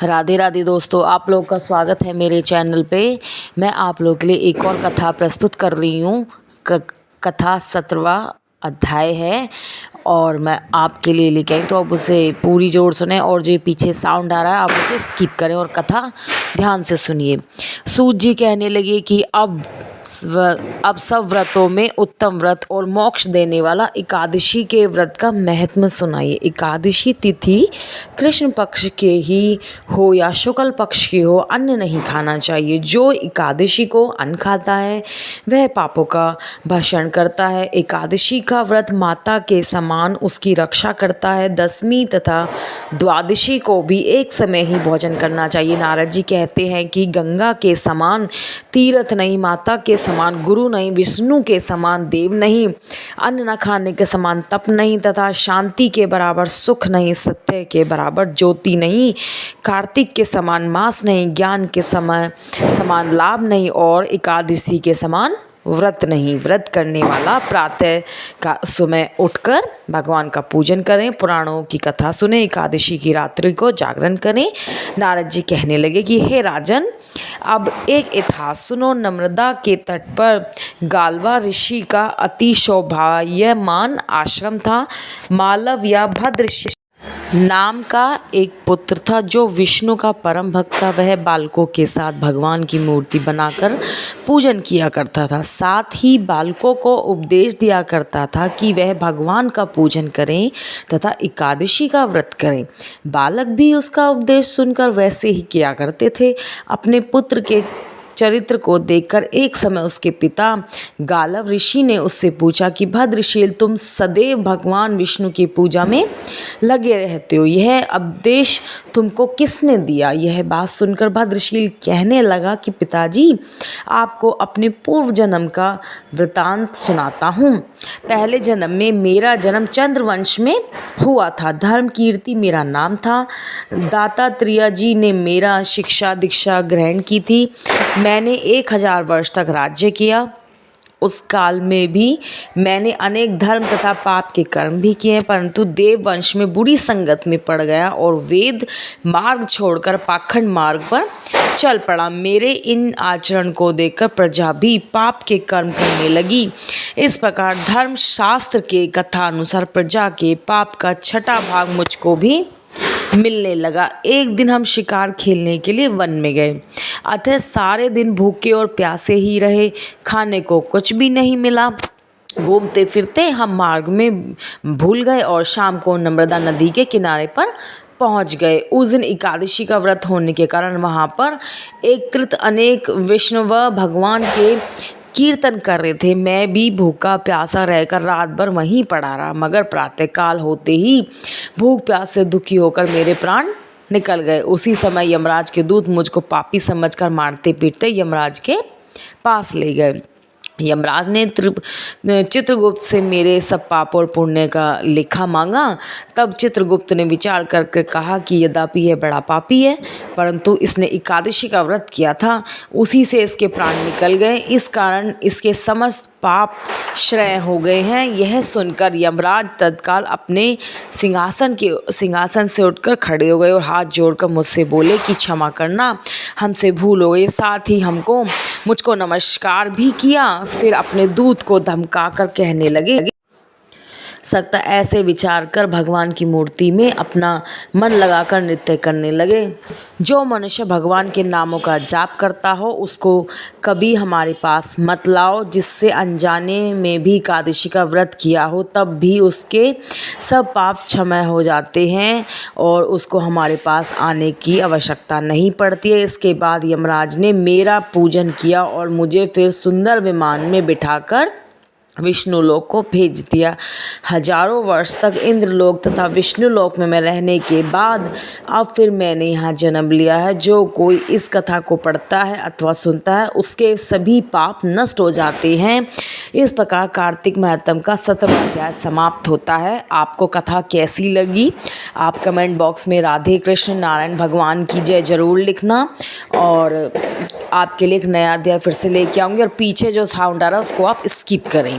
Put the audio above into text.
राधे राधे दोस्तों, आप लोग का स्वागत है मेरे चैनल पे। मैं आप लोगों के लिए एक और कथा प्रस्तुत कर रही हूँ। कथा 17वां अध्याय है और मैं आपके लिए लेके आई, तो अब उसे पूरी जोर सुने और जो पीछे साउंड आ रहा है आप उसे स्किप करें और कथा ध्यान से सुनिए। सूत जी कहने लगे कि अब सब व्रतों में उत्तम व्रत और मोक्ष देने वाला एकादशी के व्रत का महत्व सुनाइए। एकादशी तिथि कृष्ण पक्ष के ही हो या शुक्ल पक्ष की हो, अन्न नहीं खाना चाहिए। जो एकादशी को अन्न खाता है वह पापों का भक्षण करता है। एकादशी का व्रत माता के समान उसकी रक्षा करता है। दसवीं तथा द्वादशी को भी एक समय ही भोजन करना चाहिए। नारद जी कहते हैं कि गंगा के समान तीर्थ नहीं, माता के समान गुरु नहीं, विष्णु के समान देव नहीं, अन्न न खाने के समान तप नहीं, तथा शांति के बराबर सुख नहीं, सत्य के बराबर ज्योति नहीं, कार्तिक के समान मास नहीं, ज्ञान के समान लाभ नहीं और एकादशी के समान व्रत नहीं। व्रत करने वाला प्रातः का समय उठकर भगवान का पूजन करें, पुराणों की कथा सुने, एकादशी की रात्रि को जागरण करें। नारद जी कहने लगे कि हे राजन, अब एक इतिहास सुनो। नर्मदा के तट पर गालवा ऋषि का अति शोभायमान आश्रम था। मालव या भद्र नाम का एक पुत्र था जो विष्णु का परम भक्त था। वह बालकों के साथ भगवान की मूर्ति बनाकर पूजन किया करता था। साथ ही बालकों को उपदेश दिया करता था कि वह भगवान का पूजन करें तथा एकादशी का व्रत करें। बालक भी उसका उपदेश सुनकर वैसे ही किया करते थे। अपने पुत्र के चरित्र को देखकर एक समय उसके पिता गालव ऋषि ने उससे पूछा कि भद्रशील, तुम सदैव भगवान विष्णु की पूजा में लगे रहते हो, यह उपदेश तुमको किसने दिया? यह बात सुनकर भद्रशील कहने लगा कि पिताजी, आपको अपने पूर्व जन्म का वृतांत सुनाता हूँ। पहले जन्म में मेरा जन्म चंद्रवंश में हुआ था। धर्म कीर्ति मेरा नाम था। दातात्रेय जी ने मेरा शिक्षा दीक्षा ग्रहण की थी। मैंने 1000 वर्ष तक राज्य किया। उस काल में भी मैंने अनेक धर्म तथा पाप के कर्म भी किए, परंतु देव वंश में बुरी संगत में पड़ गया और वेद मार्ग छोड़कर पाखंड मार्ग पर चल पड़ा। मेरे इन आचरण को देखकर प्रजा भी पाप के कर्म करने लगी। इस प्रकार धर्म शास्त्र के कथा अनुसार प्रजा के पाप का 6वां भाग मुझको भी मिलने लगा। एक दिन हम शिकार खेलने के लिए वन में गए, अतः सारे दिन भूखे और प्यासे ही रहे। खाने को कुछ भी नहीं मिला। घूमते फिरते हम मार्ग में भूल गए और शाम को नर्मदा नदी के किनारे पर पहुंच गए। उस दिन एकादशी का व्रत होने के कारण वहां पर एकत्रित अनेक वैष्णव भगवान के कीर्तन कर रहे थे। मैं भी भूखा प्यासा रहकर रात भर वहीं पड़ा रहा, मगर प्रातःकाल होते ही भूख प्यास से दुखी होकर मेरे प्राण निकल गए। उसी समय यमराज के दूत मुझको पापी समझकर मारते पीटते यमराज के पास ले गए। यमराज ने चित्रगुप्त से मेरे सब पाप और पुण्य का लेखा मांगा। तब चित्रगुप्त ने विचार करके कहा कि यद्यपि यह बड़ा पापी है, परंतु इसने एकादशी का व्रत किया था, उसी से इसके प्राण निकल गए। इस कारण इसके समस्त पाप क्षय हो गए हैं। यह सुनकर यमराज तत्काल अपने सिंहासन से उठकर खड़े हो गए और हाथ जोड़कर मुझसे बोले कि क्षमा करना, हमसे भूल हो गई। साथ ही मुझको नमस्कार भी किया। फिर अपने दूत को धमकाकर कहने लगे, सकता ऐसे विचार कर भगवान की मूर्ति में अपना मन लगाकर नृत्य करने लगे। जो मनुष्य भगवान के नामों का जाप करता हो उसको कभी हमारे पास मत लाओ। जिससे अनजाने में भी एकादशी का व्रत किया हो तब भी उसके सब पाप क्षमा हो जाते हैं और उसको हमारे पास आने की आवश्यकता नहीं पड़ती है। इसके बाद यमराज ने मेरा पूजन किया और मुझे फिर सुंदर विमान में बिठाकर विष्णु लोक को भेज दिया। हजारों वर्ष तक इंद्रलोक तथा विष्णु लोक में मैं रहने के बाद अब फिर मैंने यहाँ जन्म लिया है। जो कोई इस कथा को पढ़ता है अथवा सुनता है उसके सभी पाप नष्ट हो जाते हैं। इस प्रकार कार्तिक महात्म का 17वां अध्याय समाप्त होता है। आपको कथा कैसी लगी आप कमेंट बॉक्स में राधे कृष्ण नारायण भगवान की जय जरूर लिखना, और आपके लिए एक नया अध्याय फिर से लेके आऊँगी, और पीछे जो साउंड आ रहा है उसको आप स्किप करें।